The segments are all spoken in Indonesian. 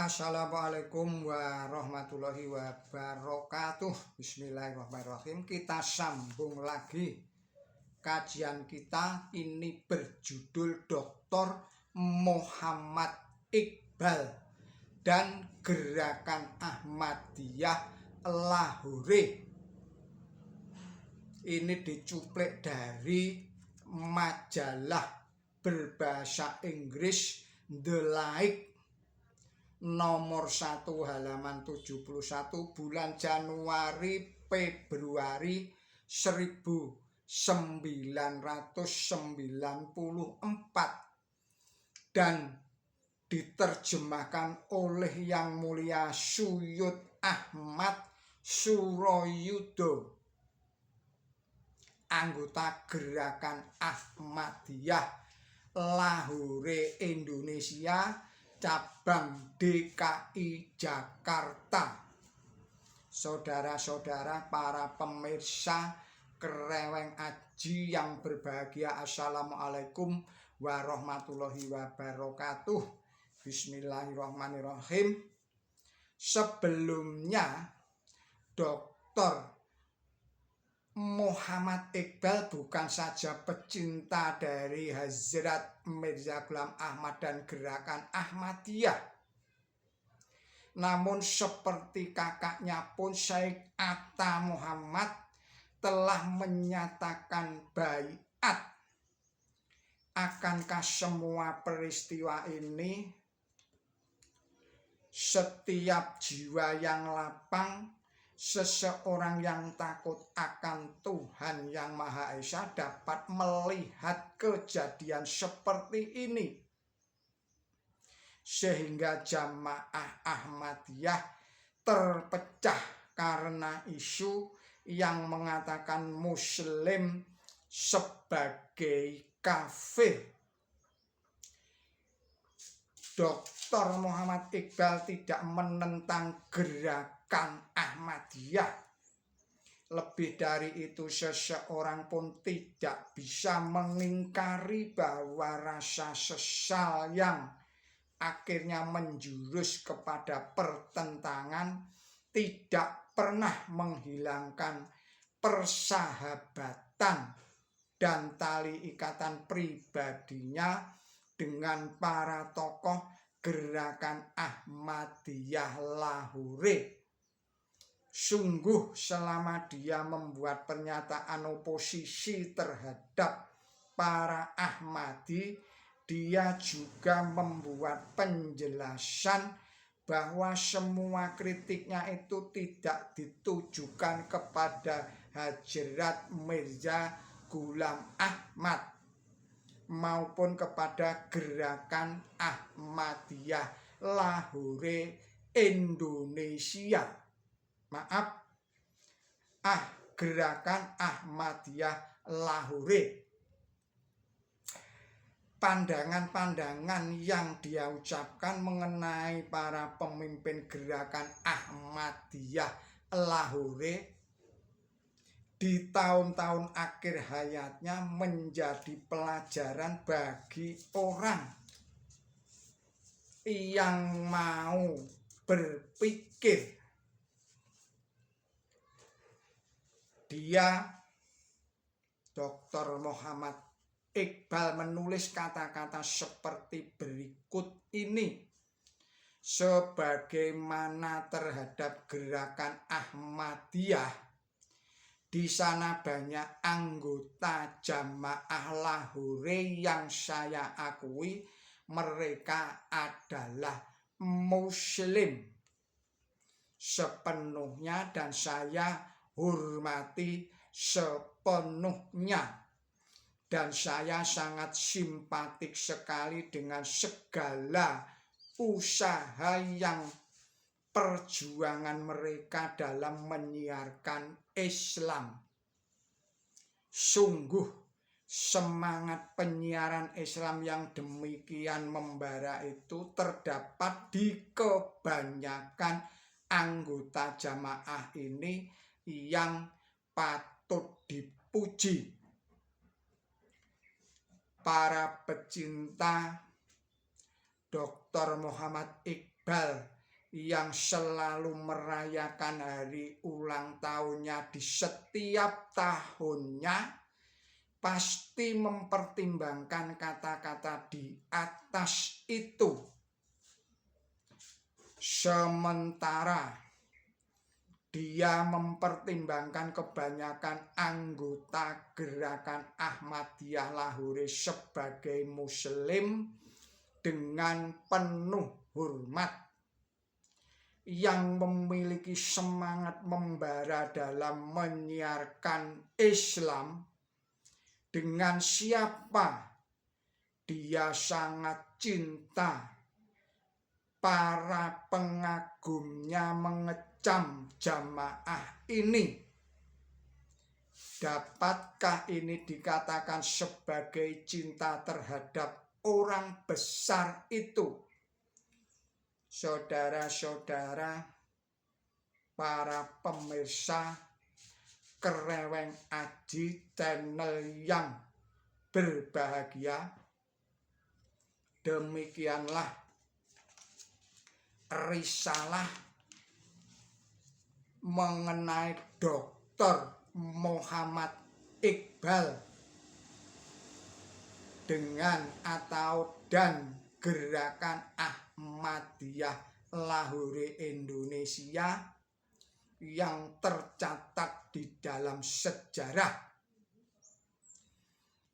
Assalamualaikum warahmatullahi wabarakatuh. Bismillahirrahmanirrahim. Kita sambung lagi kajian kita. Ini berjudul Dr. Muhammad Iqbal dan Gerakan Ahmadiyah Lahore. Ini dicuplik dari majalah berbahasa Inggris The Light nomor 1 halaman 71 bulan Januari Februari 1994 dan diterjemahkan oleh Yang Mulia Syuyud Ahmad Suroyudo, anggota Gerakan Ahmadiyah Lahore, Indonesia, cabang DKI Jakarta. Saudara-saudara para pemirsa Kereweng Aji yang berbahagia, Assalamualaikum warahmatullahi wabarakatuh. Bismillahirrahmanirrahim. Sebelumnya Dr. Muhammad Iqbal bukan saja pecinta dari Hazrat Mirza Ghulam Ahmad dan Gerakan Ahmadiyah, namun seperti kakaknya pun Syekh Atta Muhammad telah menyatakan baiat. Akankah semua peristiwa ini setiap jiwa yang lapang, seseorang yang takut akan Tuhan Yang Maha Esa dapat melihat kejadian seperti ini, sehingga jamaah Ahmadiyah terpecah karena isu yang mengatakan Muslim sebagai kafir. Dr. Muhammad Iqbal tidak menentang Gerakan Ahmadiyah. Lebih dari itu, seseorang pun tidak bisa mengingkari bahwa rasa sesal yang akhirnya menjurus kepada pertentangan tidak pernah menghilangkan persahabatan dan tali ikatan pribadinya dengan para tokoh Gerakan Ahmadiyah Lahore. Sungguh selama dia membuat pernyataan oposisi terhadap para Ahmadi, dia juga membuat penjelasan bahwa semua kritiknya itu tidak ditujukan kepada Hazrat Mirza Ghulam Ahmad maupun kepada Gerakan Ahmadiyah Lahore, Indonesia. Gerakan Ahmadiyah Lahore. Pandangan-pandangan yang dia ucapkan mengenai para pemimpin Gerakan Ahmadiyah Lahore di tahun-tahun akhir hayatnya menjadi pelajaran bagi orang yang mau berpikir. Dia, Dr. Muhammad Iqbal, menulis kata-kata seperti berikut ini. Sebagaimana terhadap Gerakan Ahmadiyah, di sana banyak anggota jamaah Lahore yang saya akui mereka adalah Muslim sepenuhnya dan saya hormati sepenuhnya. Dan saya sangat simpatik sekali dengan segala usaha yang perjuangan mereka dalam menyiarkan Islam. Sungguh semangat penyiaran Islam yang demikian membara itu terdapat di kebanyakan anggota jamaah ini yang patut dipuji. Para pecinta Dr. Muhammad Iqbal yang selalu merayakan hari ulang tahunnya di setiap tahunnya pasti mempertimbangkan kata-kata di atas itu. Sementara dia mempertimbangkan kebanyakan anggota gerakan Ahmadiyah Lahore sebagai muslim dengan penuh hormat, yang memiliki semangat membara dalam menyiarkan Islam. Dengan siapa dia sangat cinta, para pengagumnya mengecam jamaah ini. Dapatkah ini dikatakan sebagai cinta terhadap orang besar itu? Saudara-saudara, para pemirsa Kereweng Aji channel yang berbahagia, demikianlah risalah mengenai Dr. Muhammad Iqbal dan gerakan Ahmadiyah Lahore Indonesia yang tercatat di dalam sejarah,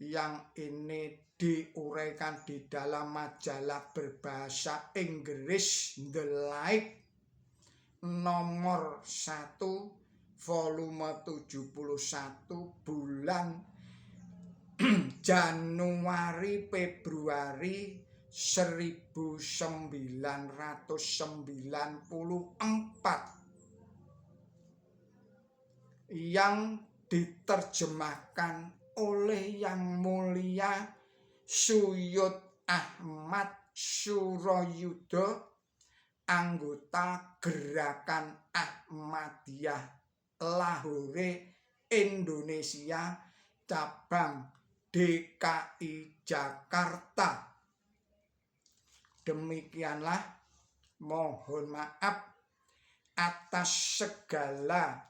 yang ini diuraikan di dalam majalah berbahasa Inggris The Light nomor 1 volume 71 bulan Januari Februari 1994, yang diterjemahkan oleh Yang Mulia Suyud Ahmad Suroyudo, anggota gerakan Ahmadiyah Lahore Indonesia cabang DKI Jakarta. Demikianlah, mohon maaf atas segala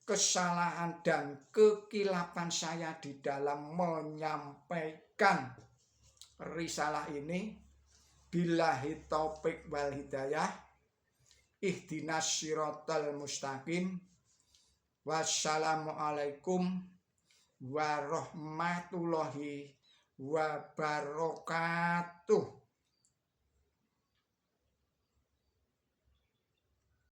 kesalahan dan kekilapan saya di dalam menyampaikan risalah ini. Billahi taufik wal hidayah. Ihdinas siratal mustaqim. Wassalamualaikum warahmatullahi wabarakatuh.